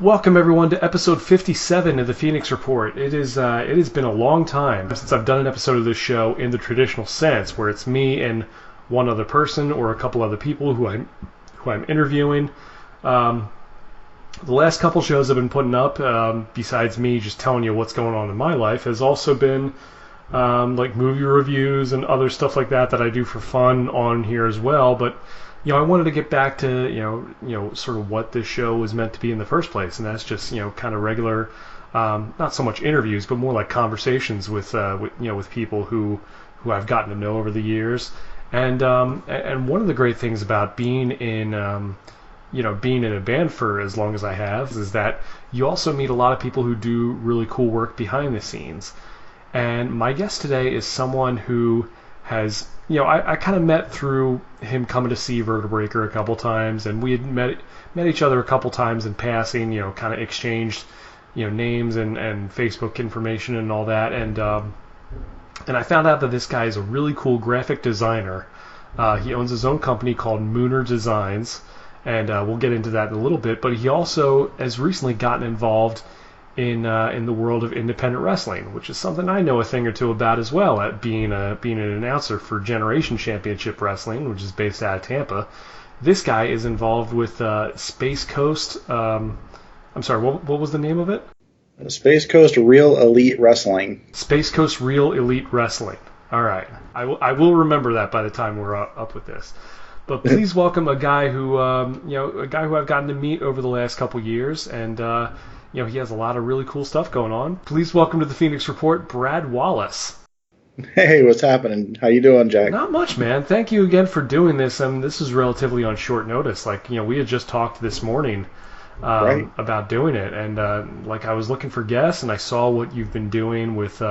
Welcome everyone to episode 57 of the Phoenix Report. It has been a long time since I've done an episode of this show in the traditional sense, where it's me and one other person or a couple other people who I'm interviewing. The last couple shows I've been putting up, besides me just telling you what's going on in my life, has also been like movie reviews and other stuff like that I do for fun on here as well. But I wanted to get back to sort of what this show was meant to be in the first place, and that's just kind of regular, not so much interviews, but more like conversations with people who I've gotten to know over the years. And one of the great things about being in a band for as long as I have is that you also meet a lot of people who do really cool work behind the scenes. And my guest today is someone who has, I kind of met through him coming to see Vertebreaker a couple times, and we had met each other a couple times in passing, kind of exchanged, names and Facebook information and all that, and I found out that this guy is a really cool graphic designer. He owns his own company called Mooner Designs, and we'll get into that in a little bit, but he also has recently gotten involved in the world of independent wrestling, which is something I know a thing or two about as well, at being an announcer for Generation Championship Wrestling, which is based out of Tampa. This guy is involved with Space Coast. I'm sorry, what was the name of it? Space Coast Real Elite Wrestling. Space Coast Real Elite Wrestling. All right, I will remember that by the time we're up with this. But please welcome a guy who I've gotten to meet over the last couple years, and he has a lot of really cool stuff going on. Please welcome to the Phoenix Report, Brad Wallace. Hey, what's happening? How you doing, Jack? Not much, man. Thank you again for doing this. This is relatively on short notice. We had just talked this morning about doing it, and I was looking for guests, and I saw what you've been doing with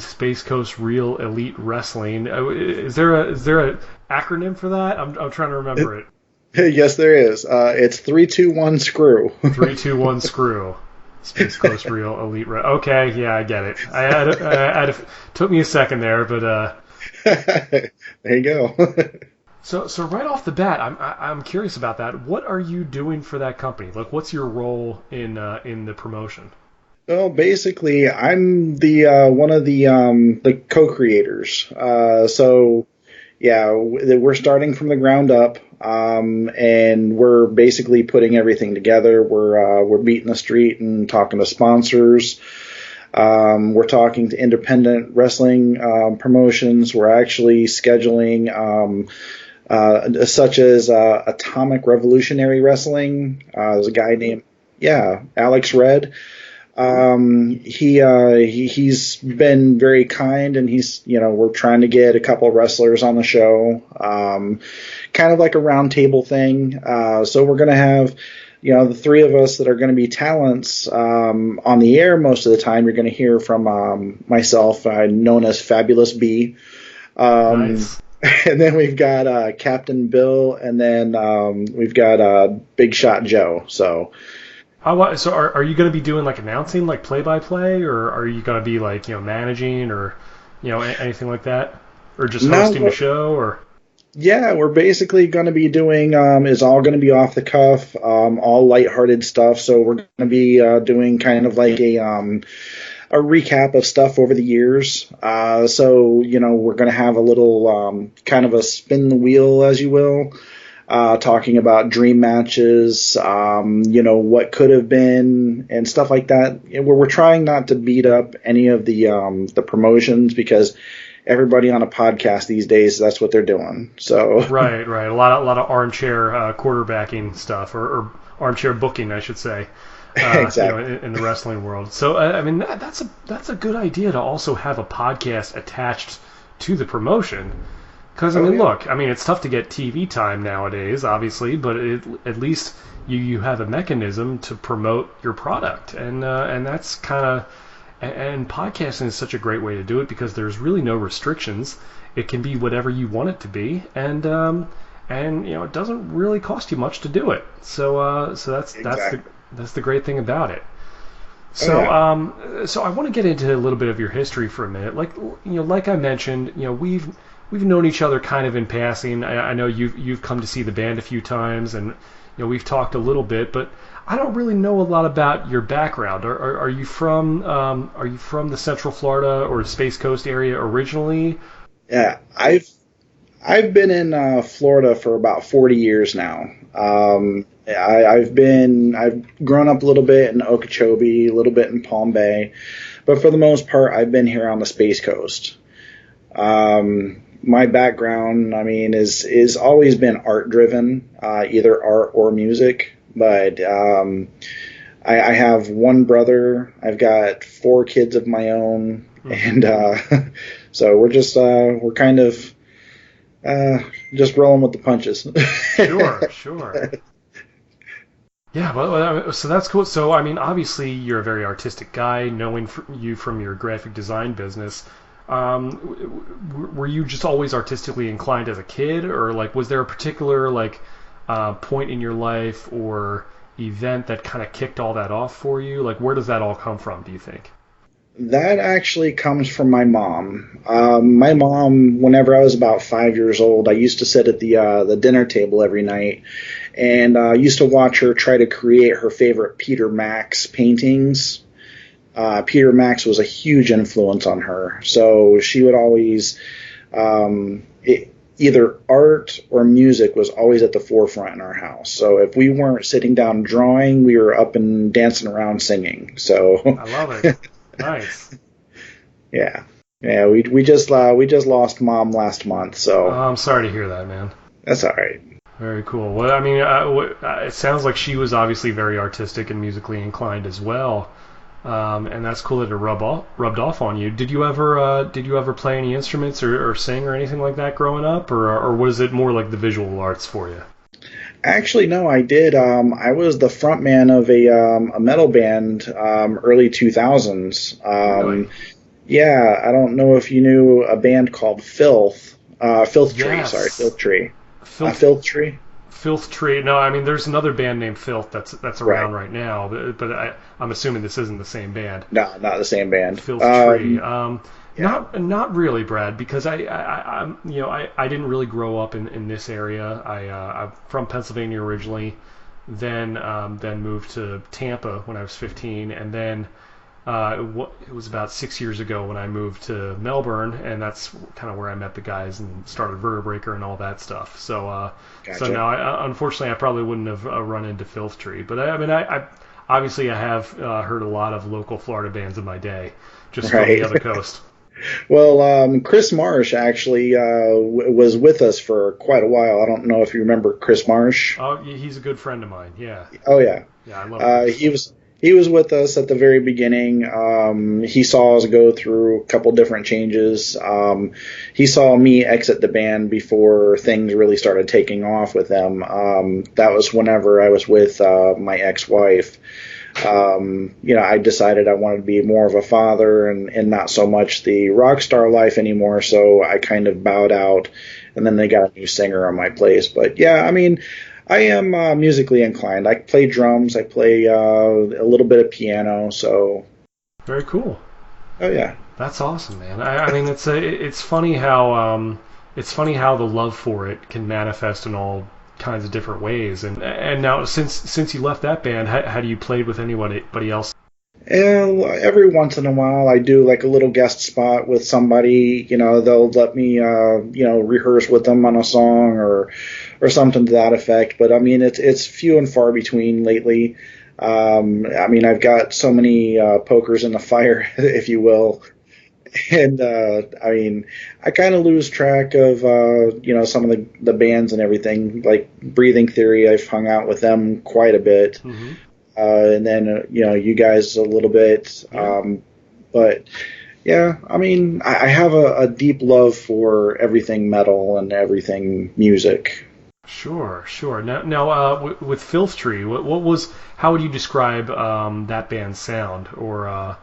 Space Coast Real Elite Wrestling. Is there a acronym for that? I'm trying to remember it. Yes, there is. It's 3-2-1 screw. 3-2-1 screw. Space Coast Real Elite. Okay, yeah, I get it. Took me a second there, but there you go. So right off the bat, I'm curious about that. What are you doing for that company? What's your role in the promotion? Well, basically, I'm the one of the co-creators. So yeah, we're starting from the ground up. And we're basically putting everything together. We're beating the street and talking to sponsors. We're talking to independent wrestling promotions. We're actually scheduling such as Atomic Revolutionary Wrestling. There's a guy named Alex Red. He's been very kind, and we're trying to get a couple of wrestlers on the show, kind of like a round table thing. So we're going to have, the three of us that are going to be talents, on the air most of the time. You're going to hear from, myself, known as Fabulous B. Nice. And then we've got, Captain Bill, and then, we've got, Big Shot Joe. So are you going to be doing announcing, play-by-play, or are you going to be managing, or anything like that, or just hosting the show, or? Yeah, we're basically going to be doing is all going to be off the cuff, all lighthearted stuff. So we're going to be doing kind of like a recap of stuff over the years. So we're going to have a little kind of a spin the wheel, as you will. Talking about dream matches, what could have been and stuff like that. We're trying not to beat up any of the promotions, because everybody on a podcast these days, that's what they're doing. So right, a lot of armchair quarterbacking stuff, or armchair booking, I should say. Exactly. In the wrestling world. So that's a good idea to also have a podcast attached to the promotion. Because, look, it's tough to get TV time nowadays, obviously, but at least you have a mechanism to promote your product. And that's kind of... And podcasting is such a great way to do it, because there's really no restrictions. It can be whatever you want it to be, and it doesn't really cost you much to do it. So that's the great thing about it. So I want to get into a little bit of your history for a minute. Like I mentioned, we've known each other kind of in passing. I know you've come to see the band a few times, and we've talked a little bit, but I don't really know a lot about your background. Are you from the Central Florida or Space Coast area originally? Yeah, I've been in Florida for about 40 years now. I've grown up a little bit in Okeechobee, a little bit in Palm Bay, but for the most part, I've been here on the Space Coast. My background, I mean, is always been art driven, either art or music. But I have one brother. I've got 4 kids of my own, and so we're kind of just rolling with the punches. Sure. Yeah, well, so that's cool. So, I mean, obviously, you're a very artistic guy, knowing you from your graphic design business. Were you just always artistically inclined as a kid, or like was there a particular point in your life or event that kind of kicked all that off for you? Like, where does that all come from, do you think? That actually comes from my mom. My mom, whenever I was about 5 years old, I used to sit at the dinner table every night, and used to watch her try to create her favorite Peter Max paintings. Peter Max was a huge influence on her, so she would always either art or music was always at the forefront in our house. So if we weren't sitting down drawing, we were up and dancing around singing. So I love it. Nice. Yeah. We just lost Mom last month, so I'm sorry to hear that, man. That's all right. Very cool. Well, I mean, it sounds like she was obviously very artistic and musically inclined as well, and that's cool that it rubbed off on you. Did you ever play any instruments or sing or anything like that growing up, or was it more like the visual arts for you? Actually, no, I did. I was the front man of a metal band, early 2000s. Really? Yeah, I don't know if you knew a band called Filth Tree. Yes. Sorry, Filth Tree. Filth, Filth Tree. Filth Tree. No, I mean, there's another band named Filth that's around right now, but I'm assuming this isn't the same band. No, not the same band. Filth Tree. Yeah. Not really, Brad, because I didn't really grow up in this area. I'm from Pennsylvania originally, then moved to Tampa when I was 15, and then it was about 6 years ago when I moved to Melbourne, and that's kind of where I met the guys and started Vertebreaker and all that stuff. So Gotcha. so now, unfortunately, I probably wouldn't have run into Filth Tree, but I mean, I obviously I have heard a lot of local Florida bands in my day, just from the other coast. Well, Chris Marsh actually was with us for quite a while. I don't know if you remember Chris Marsh. Oh, he's a good friend of mine. Yeah. Oh yeah. Yeah, I love him. He was with us at the very beginning. He saw us go through a couple different changes. He saw me exit the band before things really started taking off with them. That was whenever I was with my ex-wife. I decided I wanted to be more of a father and not so much the rock star life anymore. So I kind of bowed out, and then they got a new singer on my place. But yeah, I mean, I am musically inclined. I play drums. I play a little bit of piano. So very cool. Oh yeah, that's awesome, man. I mean, it's funny how the love for it can manifest in all kinds of different ways. And now since you left that band, how do you play with anybody else? Every once in a while, I do like a little guest spot with somebody. They'll let me rehearse with them on a song or something to that effect. But I mean, it's few and far between lately. I mean, I've got so many pokers in the fire, if you will. And I mean, I kind of lose track of some of the bands and everything. Like Breathing Theory, I've hung out with them quite a bit, and then you guys a little bit. Yeah. But yeah, I mean, I have a deep love for everything metal and everything music. Sure. Now, with Filth Tree, how would you describe that band's sound, or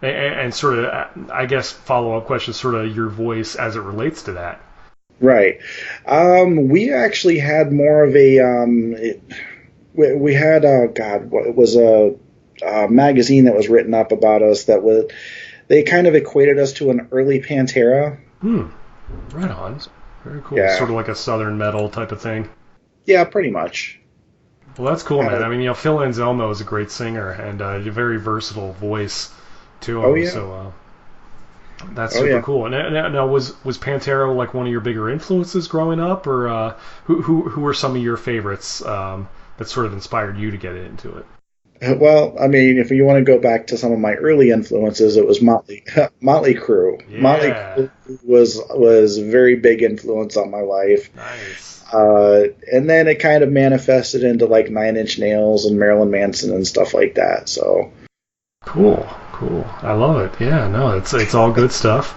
and sort of, I guess, follow-up question, sort of your voice as it relates to that? Right. We actually had more of a we had it was a magazine that was written up about us they kind of equated us to an early Pantera. Right on. Very cool. Yeah. Sort of like a southern metal type of thing. Yeah, pretty much. Well, that's cool, man. Uh, I mean, Phil Anselmo is a great singer and a very versatile voice to oh him. yeah, So that's oh super yeah. cool. And now was Pantera like one of your bigger influences growing up, or who were some of your favorites that sort of inspired you to get into it? Well, I mean, if you want to go back to some of my early influences, it was Motley Motley Crue. Motley Yeah, Crue was a very big influence on my life. nice. And then it kind of manifested into like Nine Inch Nails and Marilyn Manson and stuff like that. So, Cool, cool. I love it. Yeah, no, it's all good stuff.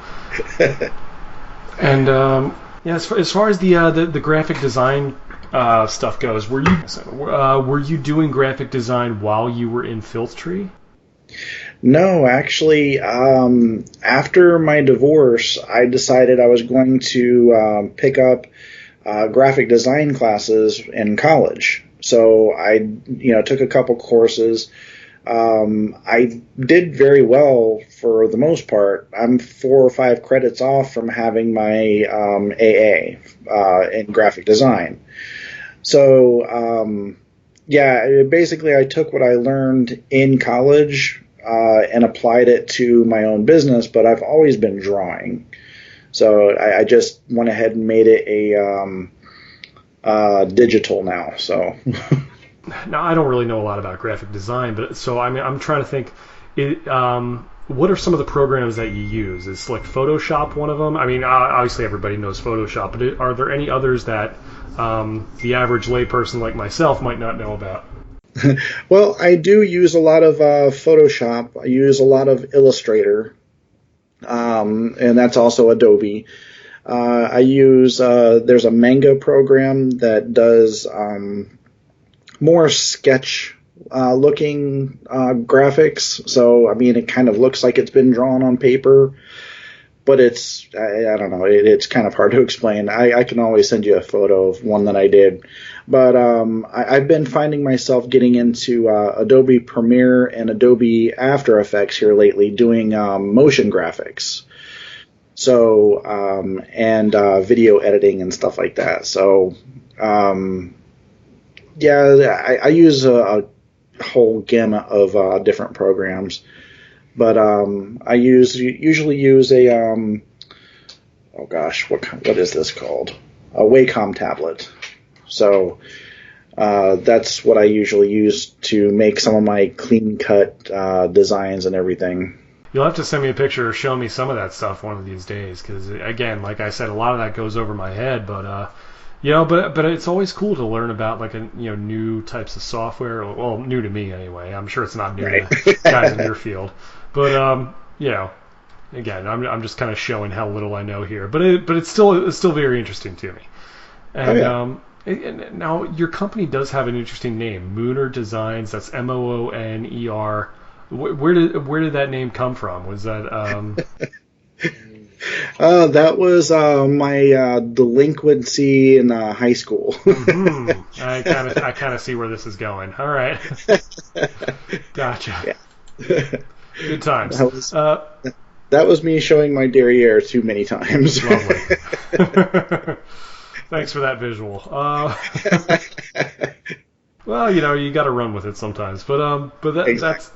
And yeah, as far as the graphic design stuff goes, were you doing graphic design while you were in Filth Tree? no, actually, after my divorce, I decided I was going to pick up graphic design classes in college. So I took a couple courses. I did very well for the most part. I'm 4 or 5 credits off from having my AA in graphic design. So, yeah, basically, I took what I learned in college and applied it to my own business, but I've always been drawing. So I just went ahead and made it a digital now. So. Now, I don't really know a lot about graphic design, but so I mean, I'm trying to think. What are some of the programs that you use? Is like Photoshop one of them? I mean, obviously everybody knows Photoshop, but are there any others that the average layperson like myself might not know about? Well, I do use a lot of Photoshop. I use a lot of Illustrator, and that's also Adobe. I use there's a manga program that does more sketch looking graphics. So I mean, it kind of looks like it's been drawn on paper, but I don't know. It's kind of hard to explain. I can always send you a photo of one that I did. But I've been finding myself getting into Adobe Premiere and Adobe After Effects here lately, doing motion graphics. So and video editing and stuff like that. So yeah, I use a whole gamut of different programs, but I usually use a oh gosh, what is this called? A Wacom tablet. So that's what I usually use to make some of my clean cut designs and everything. You'll have to send me a picture or show me some of that stuff one of these days, because again, like I said, a lot of that goes over my head, but. But it's always cool to learn about like new types of software. Well, new to me anyway. I'm sure it's not new Right. to guys in your field. But again, I'm just kind of showing how little I know here. But it's still very interesting to me. Oh And yeah. now your company does have an interesting name, Mooner Designs. That's Mooner. Where did that name come from? Was that That was my delinquency in high school. I kind of see where this is going. All right, gotcha. Yeah. Good times. That was that was me showing my derriere too many times. Lovely. Thanks for that visual. Well, you got to run with it sometimes, but Exactly.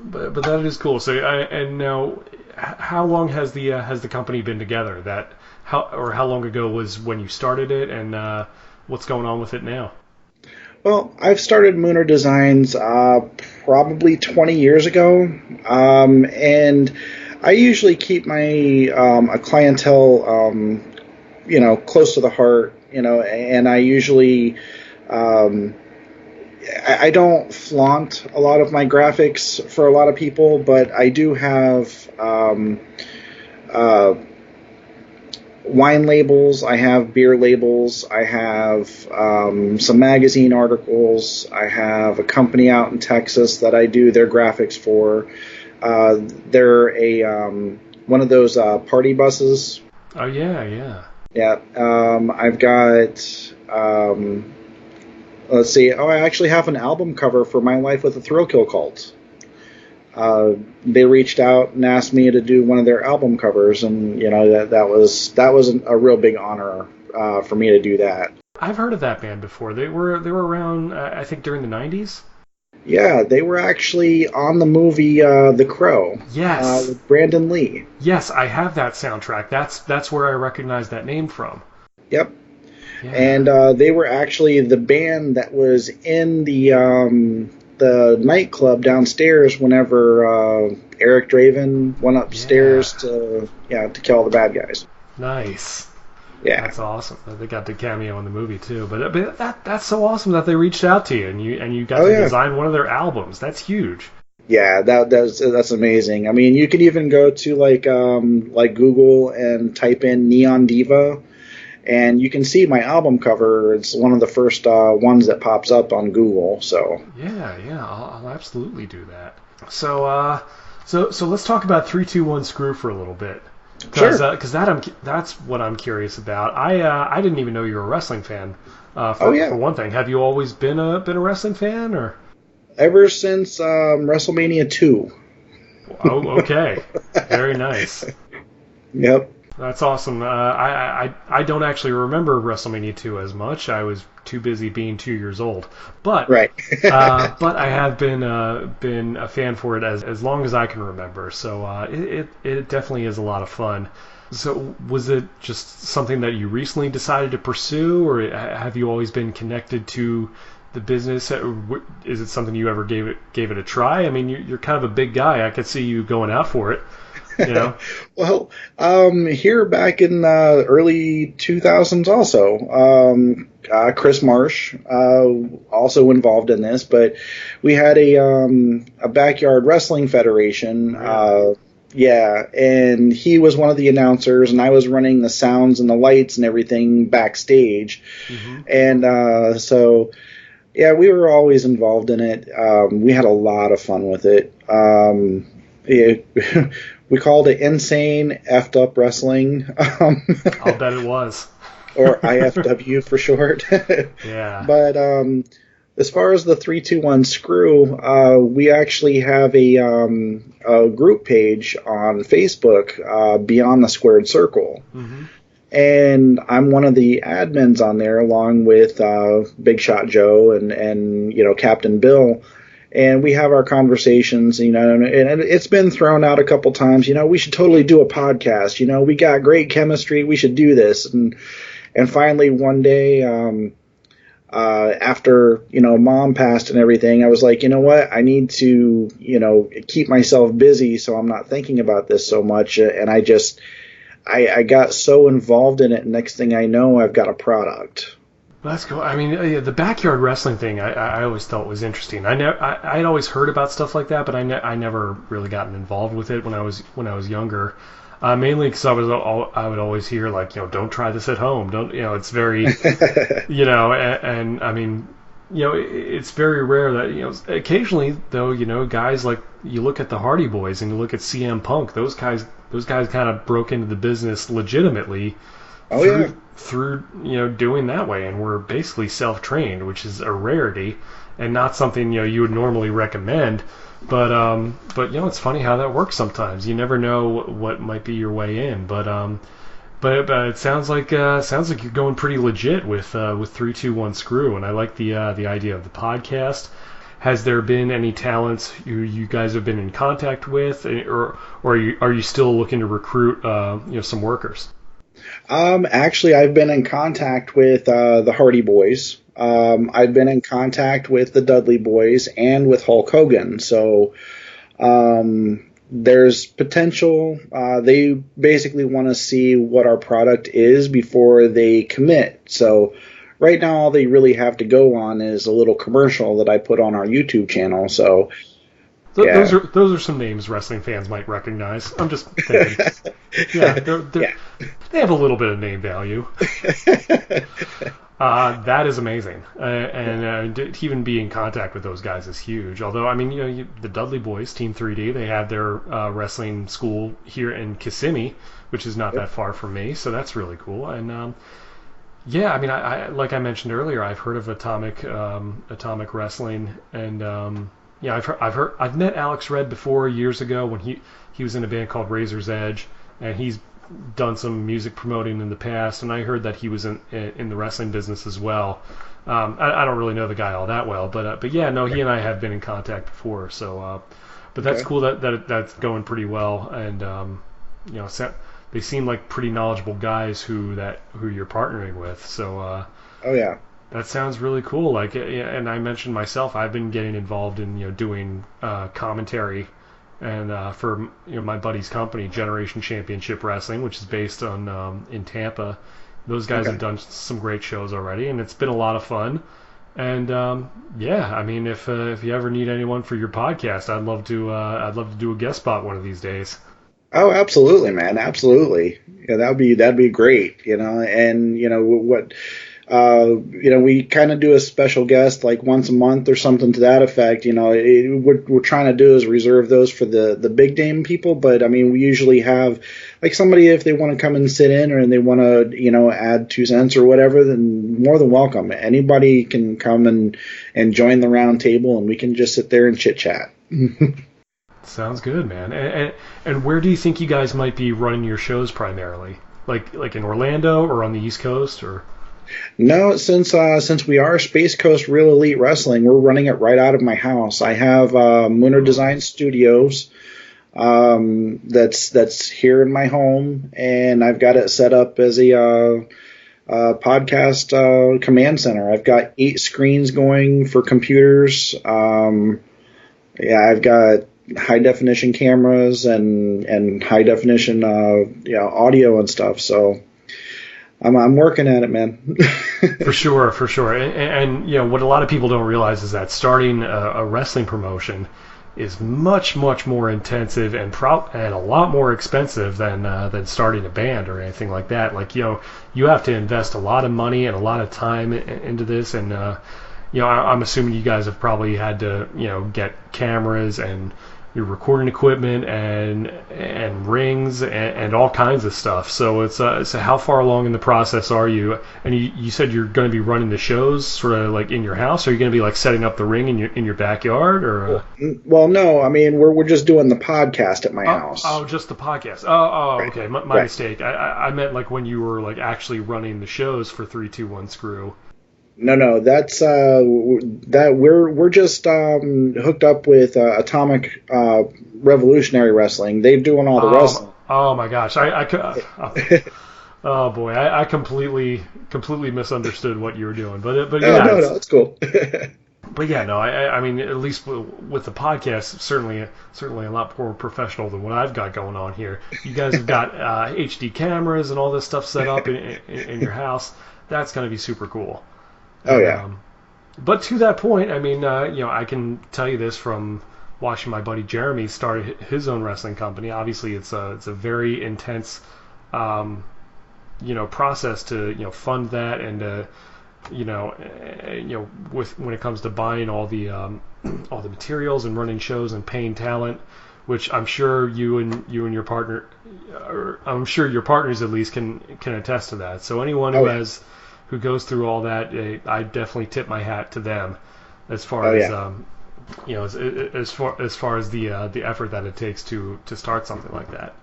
but that is cool. So, and now, how long has the company been together? How long ago was when you started it, and what's going on with it now? Well, I've started Mooner Designs probably 20 years ago, and I usually keep my a clientele, close to the heart, and I usually I don't flaunt a lot of my graphics for a lot of people, but I do have uh, wine labels, I have beer labels, I have some magazine articles, I have a company out in Texas that I do their graphics for. They're a one of those party buses. Oh yeah, yeah. Yeah, I've got. Let's see. Oh, I actually have an album cover for My Life with a Thrill Kill Cult. They reached out and asked me to do one of their album covers, and that was a real big honor for me to do that. I've heard of that band before. They were around, I think, during the '90s. Yeah, they were actually on the movie The Crow. Yes. With Brandon Lee. Yes, I have that soundtrack. That's where I recognize that name from. Yep. Yeah. And they were actually the band that was in the nightclub downstairs whenever Eric Draven went upstairs to kill all the bad guys. Nice. Yeah. That's awesome. They got the cameo in the movie too. But that's so awesome that they reached out to you and you got to design one of their albums. That's huge. Yeah, that's amazing. I mean, you can even go to like Google and type in Neon Diva, and you can see my album cover. It's one of the first ones that pops up on Google. So yeah, I'll absolutely do that. So let's talk about 3-2-1 Screw for a little bit. Sure. Because that's what I'm curious about. I didn't even know you were a wrestling fan. For one thing, have you always been a wrestling fan, or? Ever since WrestleMania 2. Oh, okay. Very nice. Yep. That's awesome. I don't actually remember WrestleMania 2 as much. I was too busy being 2 years old. But right. But I have been a fan for it as long as I can remember. So it definitely is a lot of fun. So was it just something that you recently decided to pursue, or have you always been connected to the business? Is it something you ever gave it a try? I mean, you're kind of a big guy. I could see you going out for it. You know? Well, here back in the early 2000s also, Chris Marsh also involved in this, but we had a backyard wrestling federation. And he was one of the announcers, and I was running the sounds and the lights and everything backstage. Mm-hmm. And so, yeah, we were always involved in it. We had a lot of fun with it. We called it Insane Effed Up Wrestling. I'll bet it was. Or IFW for short. Yeah. But as far as the 3-2-1 Screw, we actually have a group page on Facebook, Beyond the Squared Circle. Mm-hmm. And I'm one of the admins on there, along with Big Shot Joe and Captain Bill. And we have our conversations, and it's been thrown out a couple times, we should totally do a podcast. We got great chemistry. We should do this. And finally one day, after, Mom passed and everything, I was like, you know what? I need to, keep myself busy so I'm not thinking about this so much. And I got so involved in it. Next thing I know, I've got a product. That's cool. I mean, the backyard wrestling thing, I always thought was interesting. I'd always heard about stuff like that, but I never really gotten involved with it when I was younger. Mainly because I would always hear like, don't try this at home. Don't, it's very, and I mean, it's very rare that, occasionally though, guys like, you look at the Hardy Boys and you look at CM Punk, those guys kind of broke into the business legitimately. Through doing that way, and we're basically self-trained, which is a rarity and not something you would normally recommend. But it's funny how that works sometimes. You never know what might be your way in. But it sounds like you're going pretty legit with 3-2-1 Screw, and I like the idea of the podcast. Has there been any talents you guys have been in contact with, or are you still looking to recruit some workers? Actually, I've been in contact with the Hardy Boys. I've been in contact with the Dudley Boys and with Hulk Hogan. So there's potential. They basically want to see what our product is before they commit. So right now, all they really have to go on is a little commercial that I put on our YouTube channel. So. Those are some names wrestling fans might recognize. I'm just thinking. They have a little bit of name value. That is amazing. And to even be in contact with those guys is huge. Although, I mean, the Dudley Boys, Team 3D, they have their wrestling school here in Kissimmee, which is not that far from me. So that's really cool. And I mean, I like I mentioned earlier, I've heard of Atomic Wrestling, and I've met Alex Red before years ago when he was in a band called Razor's Edge, and he's done some music promoting in the past, and I heard that he was in the wrestling business as well. I don't really know the guy all that well, but yeah, no, he and I have been in contact before. So, but that's cool that that's going pretty well, and they seem like pretty knowledgeable guys who you're partnering with. So, oh yeah. That sounds really cool. Like, and I mentioned myself, I've been getting involved in doing commentary, and for my buddy's company, Generation Championship Wrestling, which is based on in Tampa. Those guys have done some great shows already, and it's been a lot of fun. And yeah, I mean, if you ever need anyone for your podcast, I'd love to do a guest spot one of these days. Oh, absolutely, man, absolutely. Yeah, that'd be great. And what. We kind of do a special guest like once a month or something to that effect. What we're trying to do is reserve those for the big name people. But I mean, we usually have like somebody, if they want to come and sit in or they want to, add 2 cents or whatever, then more than welcome. Anybody can come and join the round table, and we can just sit there and chit chat. Sounds good, man. And where do you think you guys might be running your shows primarily? Like in Orlando or on the East Coast or? No, since we are Space Coast Real Elite Wrestling, we're running it right out of my house. I have Mooner Design Studios that's here in my home, and I've got it set up as a podcast command center. I've got 8 screens going for computers. I've got high definition cameras and high definition audio and stuff. So. I'm working at it, man. For sure. And what a lot of people don't realize is that starting a wrestling promotion is much more intensive and a lot more expensive than starting a band or anything like that. Like you have to invest a lot of money and a lot of time into this, and I'm assuming you guys have probably had to get cameras and your recording equipment and rings and all kinds of stuff. So it's how far along in the process are you? And you said you're going to be running the shows sort of like in your house. Or are you going to be like setting up the ring in your backyard or? Well, no. I mean, we're just doing the podcast at my house. Oh, just the podcast. Oh, right. Okay. My mistake. I meant like when you were like actually running the shows for 3-2-1 Screw. No, that's that we're just hooked up with Atomic Revolutionary Wrestling. They're doing all the wrestling. Oh my gosh, oh boy, I completely misunderstood what you were doing, but yeah, no, it's cool. But yeah, no, I mean, at least with the podcast, certainly a lot more professional than what I've got going on here. You guys have got HD cameras and all this stuff set up in your house. That's going to be super cool. Oh yeah. But to that point, I mean, I can tell you this from watching my buddy Jeremy start his own wrestling company. Obviously, it's a very intense, process to fund that and when it comes to buying all the materials and running shows and paying talent, which I'm sure you and your partner, or I'm sure your partners at least can attest to that. So anyone who goes through all that, I definitely tip my hat to them as far as as far as the effort that it takes to start something like that.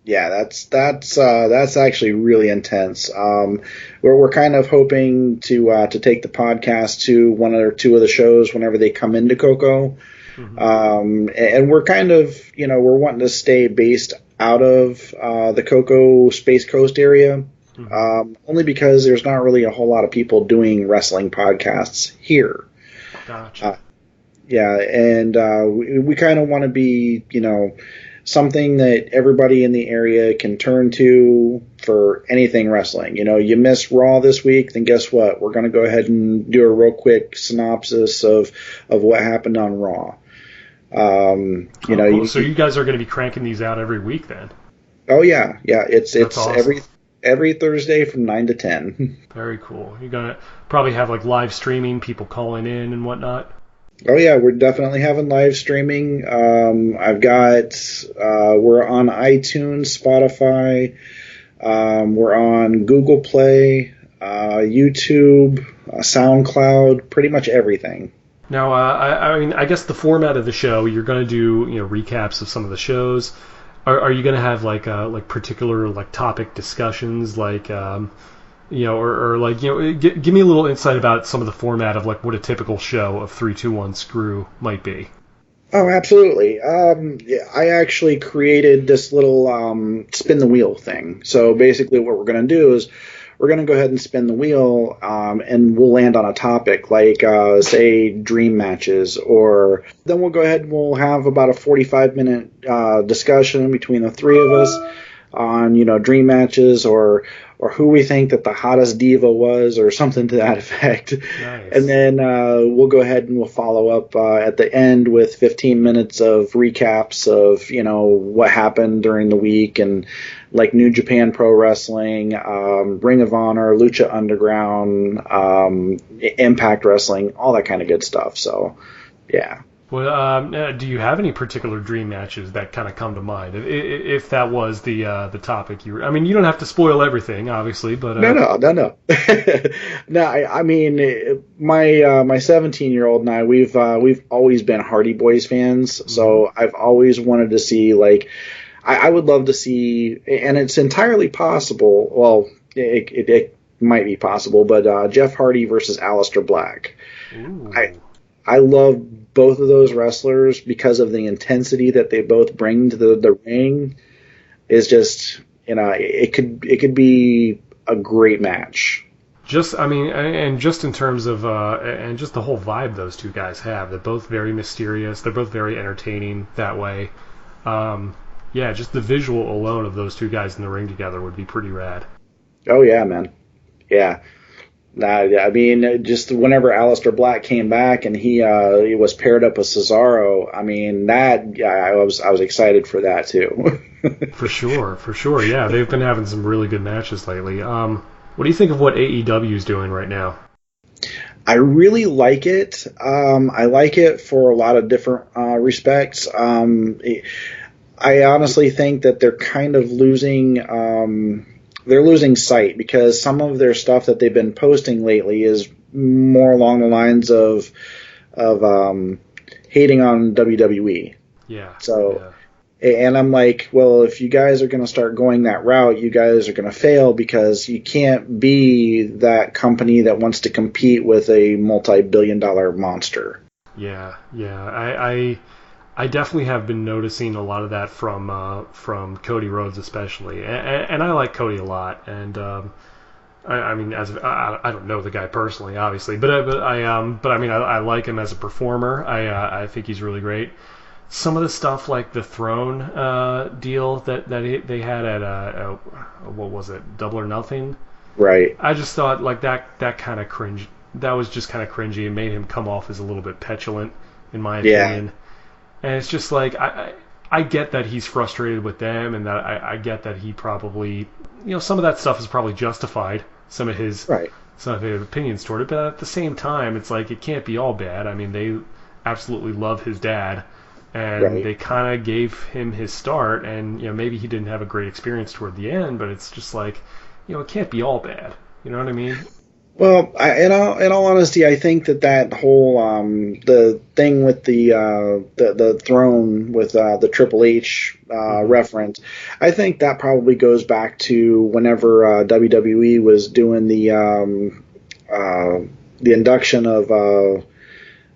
Yeah, that's actually really intense. We're kind of hoping to take the podcast to 1 or 2 of the shows whenever they come into Cocoa. Mm-hmm. And we're kind of, we're wanting to stay based out of the Cocoa Space Coast area. Mm-hmm. Only because there's not really a whole lot of people doing wrestling podcasts here. Gotcha. And we kind of want to be, something that everybody in the area can turn to for anything wrestling. You missed Raw this week, then guess what? We're going to go ahead and do a real quick synopsis of what happened on Raw. Cool. So you guys are going to be cranking these out every week then? Oh yeah. It's awesome. Every Thursday from 9 to 10. Very cool. You're going to probably have like live streaming, people calling in and whatnot? Oh yeah, we're definitely having live streaming. I've got, we're on iTunes, Spotify, we're on Google Play, YouTube, SoundCloud, pretty much everything. Now, I mean, I guess the format of the show, you're going to do, recaps of some of the shows. Are you going to have like particular like topic discussions like or like give me a little insight about some of the format of like what a typical show of 3-2-1 Screw might be. Oh, absolutely. Yeah, I actually created this little spin the wheel thing. So basically, what we're going to do is we're going to go ahead and spin the wheel, and we'll land on a topic like, say, dream matches, or then we'll go ahead and we'll have about a 45-minute discussion between the three of us on, dream matches or who we think that the hottest diva was or something to that effect. Nice. And then we'll go ahead and we'll follow up at the end with 15 minutes of recaps of, what happened during the week and like New Japan Pro Wrestling, Ring of Honor, Lucha Underground, Impact Wrestling, all that kind of good stuff. So, yeah. Well, do you have any particular dream matches that kind of come to mind? If that was the topic you were, I mean, you don't have to spoil everything, obviously, but no. No, I mean, my 17-year-old and I, we've always been Hardy Boys fans, so I've always wanted to see like, I would love to see, and it's entirely possible. Well, it might be possible, but Jeff Hardy versus Aleister Black. Ooh. I love both of those wrestlers because of the intensity that they both bring to the ring. Is just, it could be a great match. And just in terms of and just the whole vibe those two guys have, they're both very mysterious. They're both very entertaining that way. Yeah, just the visual alone of those two guys in the ring together would be pretty rad. Oh yeah, man. Yeah. I mean, just whenever Aleister Black came back and he was paired up with Cesaro, I mean, I was excited for that too. For sure. Yeah, they've been having some really good matches lately. What do you think of what AEW is doing right now? I really like it. I like it for a lot of different respects. I honestly think that they're kind of losing. They're losing sight because some of their stuff that they've been posting lately is more along the lines of hating on WWE. Yeah. So, and I'm like, well, if you guys are going to start going that route, you guys are going to fail because you can't be that company that wants to compete with a multi-billion-dollar monster. Yeah. I definitely have been noticing a lot of that from Cody Rhodes especially, and I like Cody a lot. And I mean, I don't know the guy personally, obviously, but I mean, I like him as a performer. I think he's really great. Some of the stuff like the Throne deal that they had at what was it, Double or Nothing? Right. I just thought like that kind of cringe. That was just kind of cringy. It made him come off as a little bit petulant, in my opinion. Yeah. And it's just like I get that he's frustrated with them, and that I get that he probably, some of that stuff is probably justified. Some of his opinions toward it, but at the same time, it's like it can't be all bad. I mean, they absolutely love his dad, and they kind of gave him his start, and maybe he didn't have a great experience toward the end, but it's just like it can't be all bad. You know what I mean? Well, in all honesty, I think that whole the thing with the throne with the Triple H reference, I think that probably goes back to whenever WWE was doing the induction of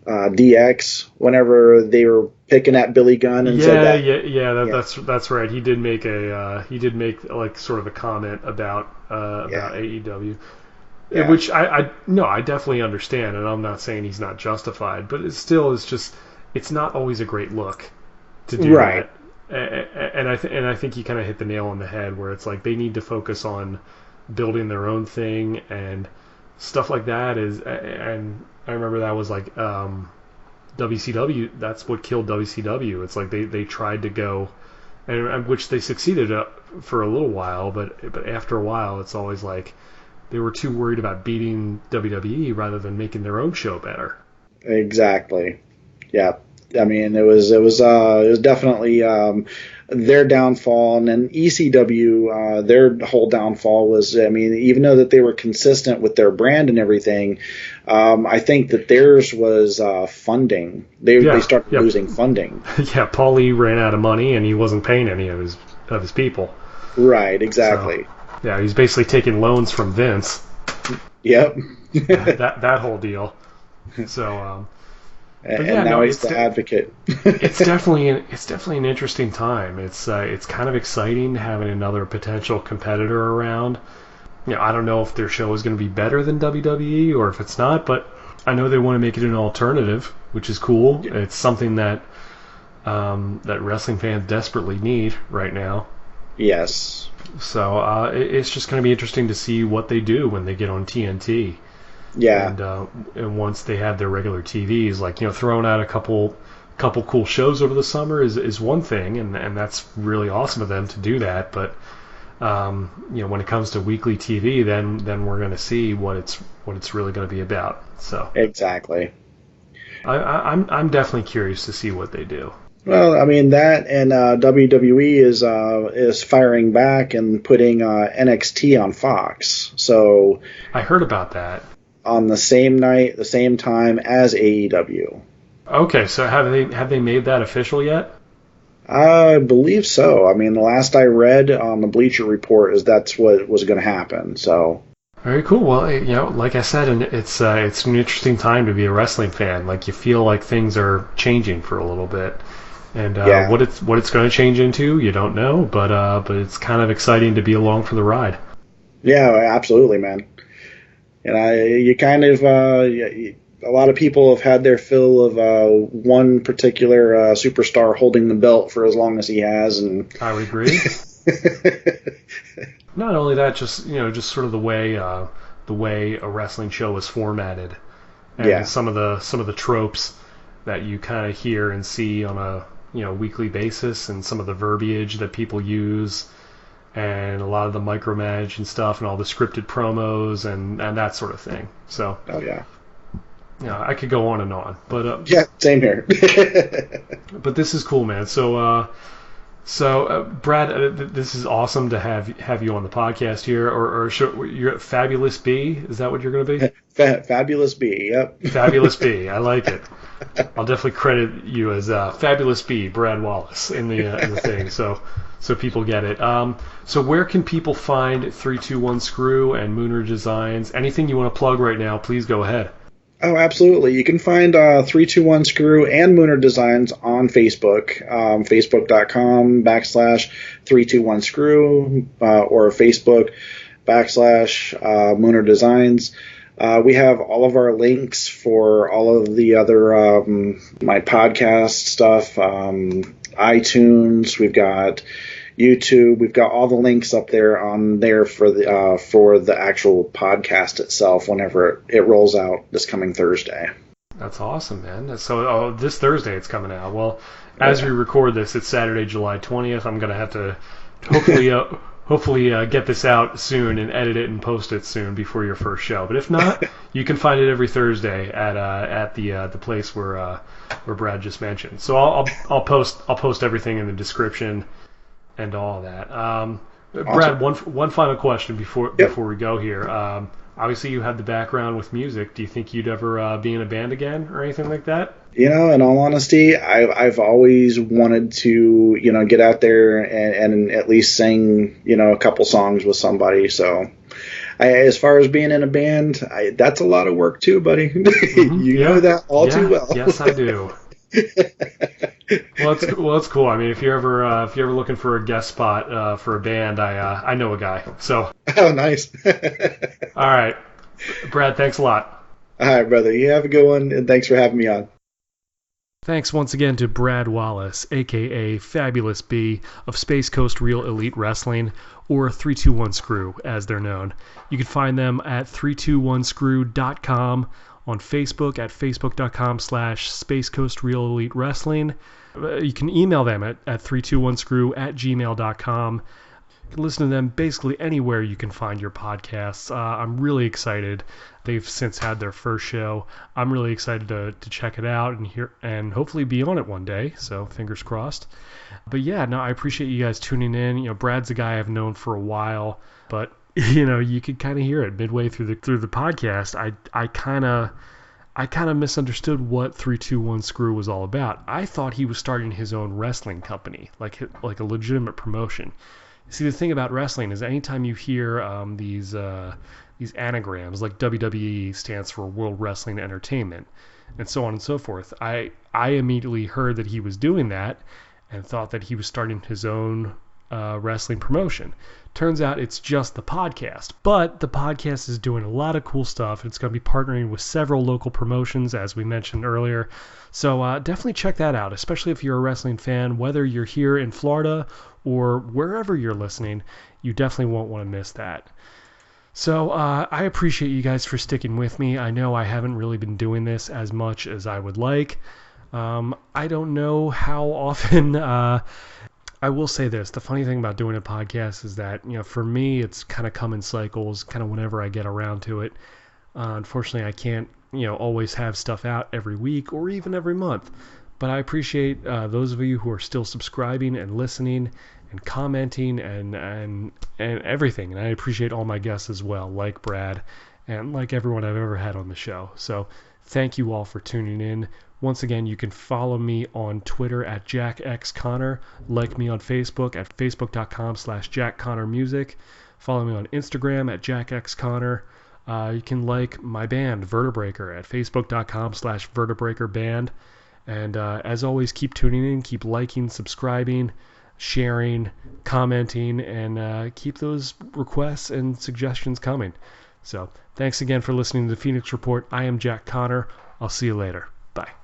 DX, whenever they were picking at Billy Gunn and said that. That's right. He did make like sort of a comment about AEW. Yeah. Which I definitely understand, and I'm not saying he's not justified, but it's not always a great look to do that. And I think you kind of hit the nail on the head where it's like they need to focus on building their own thing and stuff like that and I remember that was like WCW. That's what killed WCW. It's like they tried to go, and which they succeeded for a little while, but after a while, it's always like they were too worried about beating WWE rather than making their own show better. Exactly. Yeah. I mean, it was definitely their downfall, and then ECW, their whole downfall was, I mean, even though that they were consistent with their brand and everything, I think that theirs was funding. They started losing funding. Yeah, Paulie ran out of money and he wasn't paying any of his people. Right, exactly. So, yeah, he's basically taking loans from Vince. Yep. that whole deal. So, and now he's the advocate. it's definitely an interesting time. It's kind of exciting having another potential competitor around. I don't know if their show is going to be better than WWE or if it's not, but I know they want to make it an alternative, which is cool. Yeah. It's something that wrestling fans desperately need right now. Yes. So it's just going to be interesting to see what they do when they get on TNT. Yeah. And once they have their regular TVs, like, throwing out a couple cool shows over the summer is one thing, and that's really awesome of them to do that. But when it comes to weekly TV, then we're going to see what it's really going to be about. So exactly. I'm definitely curious to see what they do. Well, I mean, that and WWE is firing back and putting NXT on Fox. So I heard about that. On the same night, the same time as AEW. Okay, so have they made that official yet? I believe so. I mean, the last I read on the Bleacher Report is that's what was going to happen. So very cool. Well, like I said, and it's an interesting time to be a wrestling fan. Like, you feel like things are changing for a little bit, and what it's going to change into, you don't know. But it's kind of exciting to be along for the ride. Yeah, absolutely, man. And you kind of a lot of people have had their fill of one particular superstar holding the belt for as long as he has, and I would agree. Not only that, just sort of the way a wrestling show is formatted, and some of the tropes that you kind of hear and see on a weekly basis, and some of the verbiage that people use, and a lot of the micromanage and stuff, and all the scripted promos and that sort of thing. So I could go on and on, but same here. But this is cool, man. So Brad, this is awesome to have you on the podcast here. Or you're Fabulous B. Is that what you're going to be? Fabulous B. Yep. Fabulous B. I like it. I'll definitely credit you as Fabulous B, Brad Wallace, in the thing. So people get it. So where can people find 321 Screw and Mooner Designs? Anything you want to plug right now, please go ahead. Oh, absolutely. You can find 321 Screw and Mooner Designs on Facebook, facebook.com/321 Screw, or Facebook /Mooner Designs. We have all of our links for all of the other my podcast stuff, iTunes. We've got YouTube. We've got all the links up there for the actual podcast itself whenever it rolls out this coming Thursday. That's awesome, man. So this Thursday it's coming out. Well, as we record this, it's Saturday, July 20th. I'm going to have to hopefully get this out soon and edit it and post it soon before your first show. But if not, you can find it every Thursday at the place where Brad just mentioned. So I'll post everything in the description and all that. Awesome. Brad, one final question before we go here. Obviously, you have the background with music. Do you think you'd ever be in a band again or anything like that? In all honesty, I've always wanted to, get out there and at least sing, a couple songs with somebody. So, as far as being in a band, that's a lot of work too, buddy. Mm-hmm. You know that all too well. Yes, I do. Well, it's cool. I mean, if you're ever looking for a guest spot for a band, I know a guy. So. Oh, nice. All right, Brad. Thanks a lot. All right, brother. You have a good one, and thanks for having me on. Thanks once again to Brad Wallace, a.k.a. Fabulous B, of Space Coast Real Elite Wrestling, or 321 Screw, as they're known. You can find them at 321screw.com, on Facebook at facebook.com/Space Coast Real Elite Wrestling. You can email them at 321screw@gmail.com. You can listen to them basically anywhere you can find your podcasts. I'm really excited. They've since had their first show. I'm really excited to check it out and hopefully be on it one day. So fingers crossed. But yeah, no, I appreciate you guys tuning in. Brad's a guy I've known for a while, but you could kind of hear it midway through the podcast. I kind of misunderstood what 321 Screw was all about. I thought he was starting his own wrestling company, like a legitimate promotion. See, the thing about wrestling is anytime you hear these anagrams, like WWE stands for World Wrestling Entertainment, and so on and so forth, I immediately heard that he was doing that and thought that he was starting his own wrestling promotion. Turns out it's just the podcast, but the podcast is doing a lot of cool stuff. It's going to be partnering with several local promotions, as we mentioned earlier. So definitely check that out, especially if you're a wrestling fan, whether you're here in Florida or wherever you're listening. You definitely won't want to miss that. So I appreciate you guys for sticking with me. I know I haven't really been doing this as much as I would like. I don't know how often. I will say this. The funny thing about doing a podcast is that, for me, it's kind of come in cycles, kind of whenever I get around to it. Unfortunately, I can't, always have stuff out every week or even every month. But I appreciate those of you who are still subscribing and listening and commenting and everything. And I appreciate all my guests as well, like Brad and like everyone I've ever had on the show. So thank you all for tuning in. Once again, you can follow me on Twitter at jackxconnor, like me on Facebook at facebook.com/jackconnormusic, follow me on Instagram at jackxconnor. You can like my band, Vertebreaker, at facebook.com/vertebreakerband. And as always, keep tuning in, keep liking, subscribing, sharing, commenting, and keep those requests and suggestions coming. So thanks again for listening to the Phoenix Report. I am Jack Connor. I'll see you later. Bye.